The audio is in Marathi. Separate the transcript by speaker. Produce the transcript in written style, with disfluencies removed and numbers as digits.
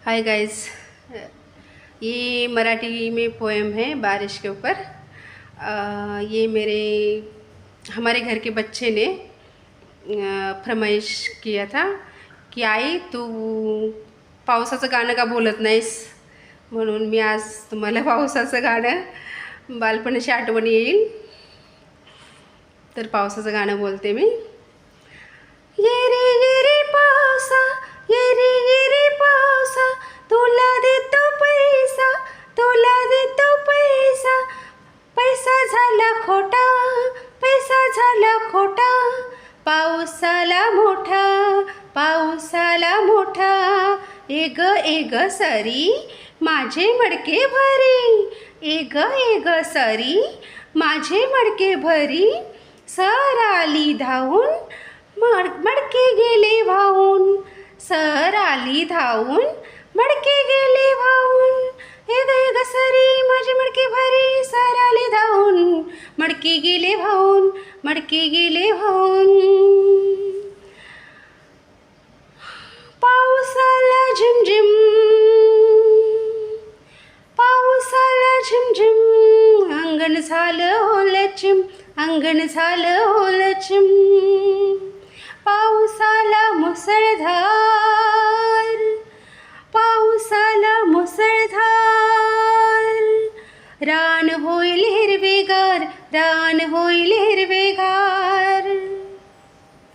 Speaker 1: हाय गाइस, ये मराठी में पोएम है बारिश के ऊपर। ये हमारे घर के बच्चे ने फरमाइश किया था की आई तू पावसाचं गाणं का बोलत नाहीस, म्हणून मी आज तुम्हाला पावसाचं गाणं बालपणाची आठवण येईल तर पावसाचं गाणं बोलते मी। ये रे पावसा, ये रे पावसा, तुला देतो पैसा, तुला देतो पैसा, पैसा झाला खोटा, पैसा झाला खोटा, पाऊसाला मोठा, पाऊसाला मोठा, एग सरी माझे मडके भरी, एग सरी माझे मडके भरी, सर आली धावून मडके गेले वाहून, सर आली धावून मडके गेले वाहून, एग सरी माझे मडके भरी, सर आली धावून मडके गेले वाहून, मडके गेले वाहून। पाऊसाला झिमझिम, पाऊसाला झिमझिम, अंगण झालं ओलचिम, अंगण झालं ओलचिम, पाऊसाला मुसळधार,